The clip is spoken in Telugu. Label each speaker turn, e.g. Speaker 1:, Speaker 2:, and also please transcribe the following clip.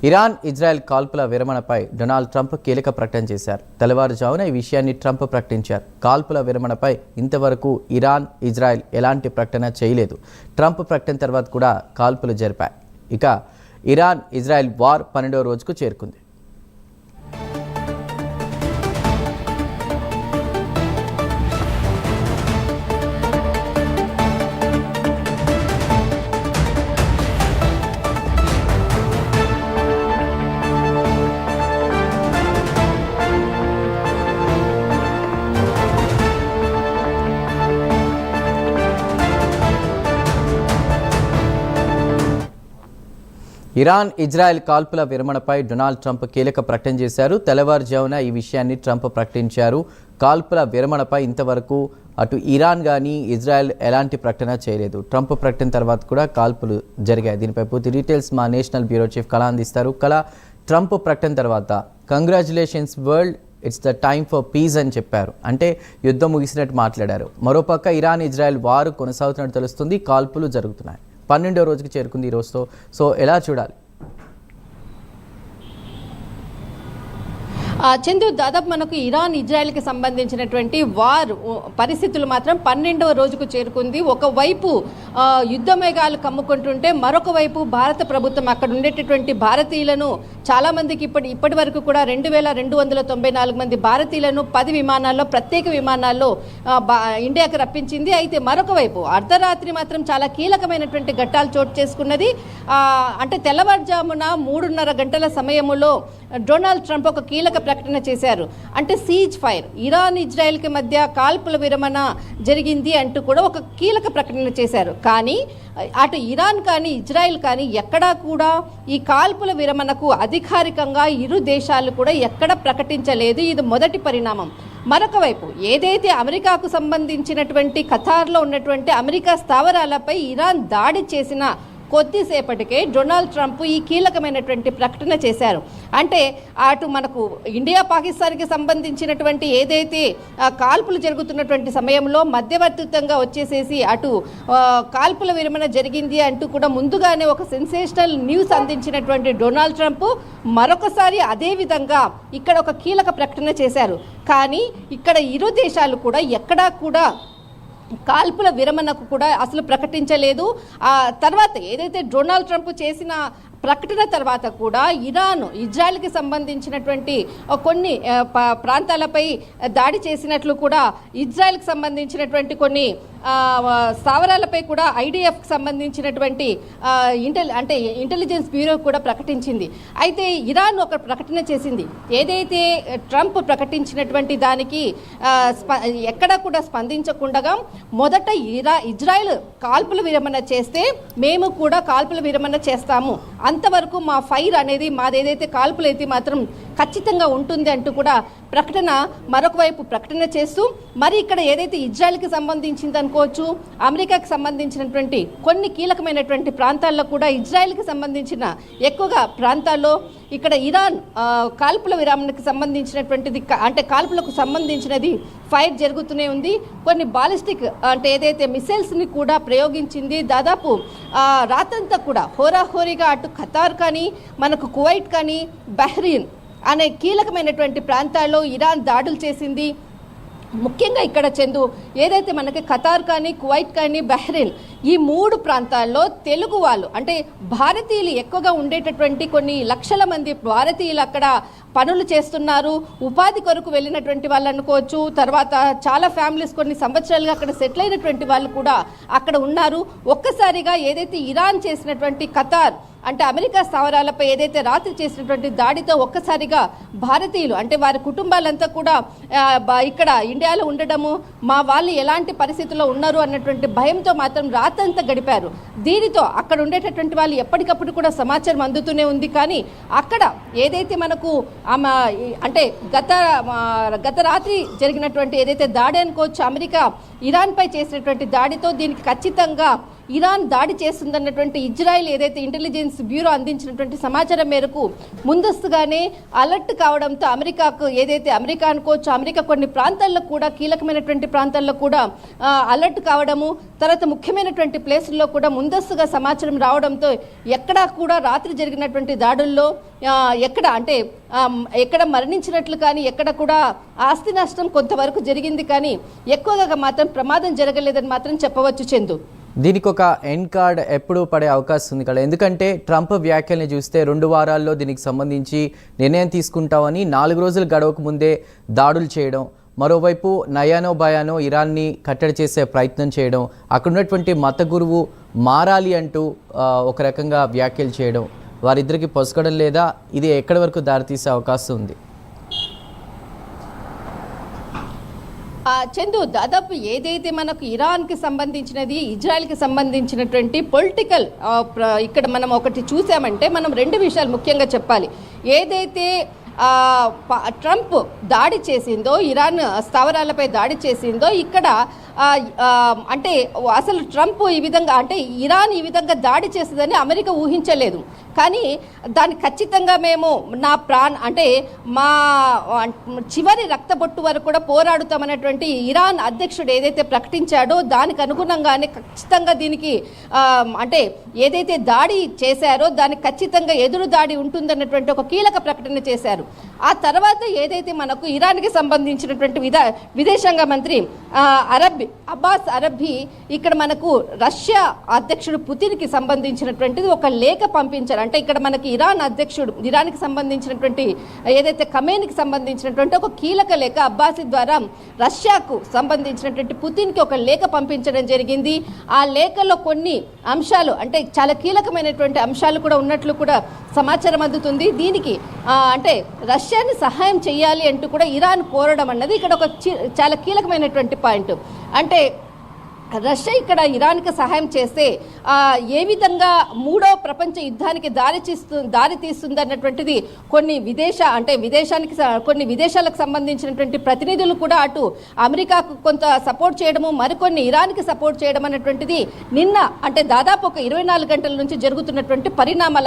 Speaker 1: ఇరాన్ ఇజ్రాయెల్ కాల్పుల విరమణపై డొనాల్డ్ ట్రంప్ కీలక ప్రకటన చేశారు. తెల్లవారుజామున ఈ విషయాన్ని ట్రంప్ ప్రకటించారు. కాల్పుల విరమణపై ఇంతవరకు ఇరాన్ ఇజ్రాయెల్ ఎలాంటి ప్రకటన చేయలేదు. ట్రంప్ ప్రకటన తర్వాత కూడా కాల్పులు జరిపాయి. ఇక ఇరాన్ ఇజ్రాయెల్ వార్ 12వ రోజుకు చేరుకుంది. ఇరాన్ ఇజ్రాయెల్ కాల్పుల విరమణపై డొనాల్డ్ ట్రంప్ కీలక ప్రకటన చేశారు. తెల్లవారుజామున ఈ విషయాన్ని ట్రంప్ ప్రకటించారు. కాల్పుల విరమణపై ఇంతవరకు అటు ఇరాన్ కానీ ఇజ్రాయెల్ ఎలాంటి ప్రకటన చేయలేదు. ట్రంప్ ప్రకటన తర్వాత కూడా కాల్పులు జరిగాయి. దీనిపై పూర్తి డీటెయిల్స్ మా నేషనల్ బ్యూరో చీఫ్ కళ అందిస్తారు. కళ, ట్రంప్ ప్రకటన తర్వాత congratulations world, it's the time for piece అని చెప్పారు. అంటే యుద్ధం ముగిసినట్టు మాట్లాడారు. మరోపక్క ఇరాన్ ఇజ్రాయెల్ వారు కొనసాగుతున్నట్టు తెలుస్తుంది. కాల్పులు జరుగుతున్నాయి. 12వ రోజుకి చేరుకుంది ఈ రోజుతో. సో ఎలా చూడాలి?
Speaker 2: చందు, దాదాపు మనకు ఇరాన్ ఇజ్రాయెల్కి సంబంధించినటువంటి వార్ పరిస్థితులు మాత్రం 12వ రోజుకు చేరుకుంది. ఒకవైపు యుద్ధ మేఘాలు కమ్ముకుంటుంటే మరొక వైపు భారత ప్రభుత్వం అక్కడ ఉండేటటువంటి భారతీయులను చాలామందికి ఇప్పటి వరకు కూడా 2294 మంది భారతీయులను 10 విమానాల్లో ప్రత్యేక విమానాల్లో ఇండియాకి రప్పించింది. అయితే మరొక వైపు అర్ధరాత్రి మాత్రం చాలా కీలకమైనటువంటి ఘట్టాలు చోటు చేసుకున్నది. అంటే తెల్లవారుజామున 3:30 గంటల సమయంలో డొనాల్డ్ ట్రంప్ ఒక కీలక ప్రకటన చేశారు. అంటే సీజ్ ఫైర్, ఇరాన్ ఇజ్రాయెల్కి మధ్య కాల్పుల విరమణ జరిగింది అంటూ కూడా ఒక కీలక ప్రకటన చేశారు. కానీ అటు ఇరాన్ కానీ ఇజ్రాయెల్ కానీ ఎక్కడా కూడా ఈ కాల్పుల విరమణకు అధికారికంగా ఇరు దేశాలు కూడా ఎక్కడ ప్రకటించలేదు. ఇది మొదటి పరిణామం. మరొక వైపు ఏదైతే అమెరికాకు సంబంధించినటువంటి ఖతార్లో ఉన్నటువంటి అమెరికా స్థావరాలపై ఇరాన్ దాడి చేసిన కొద్దిసేపటికే డొనాల్డ్ ట్రంప్ ఈ కీలకమైనటువంటి ప్రకటన చేశారు. అంటే అటు మనకు ఇండియా పాకిస్తాన్కి సంబంధించినటువంటి ఏదైతే కాల్పులు జరుగుతున్నటువంటి సమయంలో మధ్యవర్తిత్వంగా వచ్చేసేసి అటు కాల్పుల విరమణ జరిగింది అంటూ కూడా ముందుగానే ఒక సెన్సేషనల్ న్యూస్ అందించినటువంటి డొనాల్డ్ ట్రంప్ మరొకసారి అదే విధంగా ఇక్కడ ఒక కీలక ప్రకటన చేశారు. కానీ ఇక్కడ ఇరు దేశాలు కూడా ఎక్కడా కూడా కాల్పుల విరమణకు కూడా అసలు ప్రకటించలేదు. ఆ తర్వాత ఏదైతే డొనాల్డ్ ట్రంప్ చేసిన ప్రకటన తర్వాత కూడా ఇరాన్ ఇజ్రాయెల్కి సంబంధించినటువంటి కొన్ని ప్రాంతాలపై దాడి చేసినట్లు కూడా ఇజ్రాయెల్కి సంబంధించినటువంటి కొన్ని స్థావరాలపై కూడా ఐడిఎఫ్కి సంబంధించినటువంటి ఇంటెలిజెన్స్ బ్యూరో కూడా ప్రకటించింది. అయితే ఇరాన్ ఒక ప్రకటన చేసింది. ఏదైతే ట్రంప్ ప్రకటించినటువంటి దానికి ఎక్కడ కూడా స్పందించకుండా మొదట ఇజ్రాయెల్ కాల్పుల విరమణ చేస్తే మేము కూడా కాల్పుల విరమణ చేస్తాము, అంతవరకు మా ఫైర్ అనేది మాదేదైతే కాల్పులు అయితే మాత్రం ఖచ్చితంగా ఉంటుంది అంటూ కూడా ప్రకటన మరొక వైపు ప్రకటన చేస్తూ మరి ఇక్కడ ఏదైతే ఇజ్రాయెల్కి సంబంధించింది అనుకోవచ్చు, అమెరికాకి సంబంధించినటువంటి కొన్ని కీలకమైనటువంటి ప్రాంతాల్లో కూడా ఇజ్రాయెల్కి సంబంధించిన ఎక్కువగా ప్రాంతాల్లో ఇక్కడ ఇరాన్ కాల్పుల విరామణకు సంబంధించినటువంటిది అంటే కాల్పులకు సంబంధించినది ఫైర్ జరుగుతూనే ఉంది. కొన్ని బాలిస్టిక్ అంటే ఏదైతే మిసైల్స్ని కూడా ప్రయోగించింది. దాదాపు రాతంతా కూడా హోరాహోరీగా అటు ఖతార్ కానీ మనకు కువైట్ కానీ బహ్రెయిన్ అనే కీలకమైనటువంటి ప్రాంతాల్లో ఇరాన్ దాడులు చేసింది. ముఖ్యంగా ఇక్కడ చందు ఏదైతే మనకి ఖతార్ కానీ కువైట్ కానీ బహ్రెయిన్ ఈ 3 ప్రాంతాల్లో తెలుగు వాళ్ళు అంటే భారతీయులు ఎక్కువగా ఉండేటటువంటి కొన్ని లక్షల మంది భారతీయులు అక్కడ పనులు చేస్తున్నారు. ఉపాధి కొరకు వెళ్ళినటువంటి వాళ్ళు అనుకోవచ్చు. తర్వాత చాలా ఫ్యామిలీస్ కొన్ని సంవత్సరాలుగా అక్కడ సెటిల్ అయినటువంటి వాళ్ళు కూడా అక్కడ ఉన్నారు. ఒక్కసారిగా ఏదైతే ఇరాన్ చేసినటువంటి ఖతార్ అంటే అమెరికా స్థావరాలపై ఏదైతే రాత్రి చేసినటువంటి దాడితో ఒక్కసారిగా భారతీయులు అంటే వారి కుటుంబాలంతా కూడా ఇక్కడ ఇండియాలో ఉండడము, మా వాళ్ళు ఎలాంటి పరిస్థితుల్లో ఉన్నారు అన్నటువంటి భయంతో మాత్రం రాత్రంతా గడిపారు. దీనితో అక్కడ ఉండేటటువంటి వాళ్ళు ఎప్పటికప్పుడు కూడా సమాచారం అందుతూనే ఉంది. కానీ అక్కడ ఏదైతే మనకు అంటే గత రాత్రి జరిగినటువంటి ఏదైతే దాడి అనుకోవచ్చు అమెరికా ఇరాన్పై చేసినటువంటి దాడితో దీనికి ఖచ్చితంగా ఇరాన్ దాడి చేస్తుందన్నటువంటి ఇజ్రాయెల్ ఏదైతే ఇంటెలిజెన్స్ బ్యూరో అందించినటువంటి సమాచారం మేరకు ముందస్తుగానే అలర్ట్ కావడంతో అమెరికాకు ఏదైతే అమెరికా అనుకోవచ్చు, అమెరికా కొన్ని ప్రాంతాల్లో కూడా కీలకమైనటువంటి ప్రాంతాల్లో కూడా అలర్ట్ కావడము, తర్వాత ముఖ్యమైనటువంటి ప్లేసుల్లో కూడా ముందస్తుగా సమాచారం రావడంతో ఎక్కడా కూడా రాత్రి జరిగినటువంటి దాడుల్లో ఎక్కడ మరణించినట్లు కానీ ఎక్కడ కూడా ఆస్తి నష్టం కొంతవరకు జరిగింది, కానీ ఎక్కువగా మాత్రం ప్రమాదం జరగలేదని మాత్రం చెప్పవచ్చు చందు.
Speaker 1: దీనికి ఒక ఎండ్ కార్డ్ ఎప్పుడు పడే అవకాశం ఉంది కదా, ఎందుకంటే ట్రంప్ వ్యాఖ్యల్ని చూస్తే 2 వారాల్లో దీనికి సంబంధించి నిర్ణయం తీసుకుంటామని 4 రోజులు గడవక ముందే దాడులు చేయడం, మరోవైపు నయానో భయానో ఇరాన్ని కట్టడి చేసే ప్రయత్నం చేయడం, అక్కడ ఉన్నటువంటి మత గురువు మారాలి అంటూ ఒక రకంగా వ్యాఖ్యలు చేయడం, వారిద్దరికి పొసగడం లేదా, ఇది ఎక్కడి వరకు దారితీసే అవకాశం ఉంది?
Speaker 2: చందు, దాదాపు ఏదైతే మనకు ఇరాన్కి సంబంధించినది, ఇజ్రాయెల్కి సంబంధించినటువంటి పొలిటికల్ ఇక్కడ మనం ఒకటి చూసామంటే మనం 2 విషయాలు ముఖ్యంగా చెప్పాలి. ఏదైతే ట్రంప్ దాడి చేసిందో, ఇరాన్ స్థావరాలపై దాడి చేసిందో, ఇక్కడ అంటే అసలు ట్రంప్ ఈ విధంగా అంటే ఇరాన్ ఈ విధంగా దాడి చేస్తుందని అమెరికా ఊహించలేదు. కానీ దాన్ని ఖచ్చితంగా మేము అంటే మా చివరి రక్తబొట్టు వరకు కూడా పోరాడుతామనేటువంటి ఇరాన్ అధ్యక్షుడు ఏదైతే ప్రకటించాడో దానికి అనుగుణంగానే ఖచ్చితంగా దీనికి అంటే ఏదైతే దాడి చేశారో దానికి ఖచ్చితంగా ఎదురు దాడి ఉంటుందన్నటువంటి ఒక కీలక ప్రకటన చేశారు. ఆ తర్వాత ఏదైతే మనకు ఇరాన్కి సంబంధించినటువంటి విదేశాంగ మంత్రి అబ్బాస్ అరబ్బీ ఇక్కడ మనకు రష్యా అధ్యక్షుడు పుతిన్కి సంబంధించినటువంటిది ఒక లేఖ పంపించారు. అంటే ఇక్కడ మనకి ఇరాన్కి సంబంధించినటువంటి ఏదైతే ఖమేనీకి సంబంధించినటువంటి ఒక కీలక లేఖ అబ్బాసీ ద్వారా రష్యాకు సంబంధించినటువంటి పుతిన్కి ఒక లేఖ పంపించడం జరిగింది. ఆ లేఖలో కొన్ని అంశాలు అంటే చాలా కీలకమైనటువంటి అంశాలు కూడా ఉన్నట్లు కూడా సమాచారం అందుతుంది. దీనికి అంటే రష్యాని సహాయం చేయాలి అంటూ కూడా ఇరాన్ కోరడం అన్నది ఇక్కడ ఒక చాలా కీలకమైనటువంటి పాయింట్. అంటే రష్యా ఇక్కడ ఇరాన్కి సహాయం చేస్తే ఏ విధంగా 3వ ప్రపంచ యుద్ధానికి దారి తీస్తుంది అన్నటువంటిది కొన్ని విదేశాలకు సంబంధించినటువంటి ప్రతినిధులు కూడా అటు అమెరికాకు కొంత సపోర్ట్ చేయడము, మరికొన్ని ఇరాన్కి సపోర్ట్ చేయడం అన్నటువంటిది నిన్న అంటే దాదాపు ఒక 24 గంటల నుంచి జరుగుతున్నటువంటి పరిణామాలు.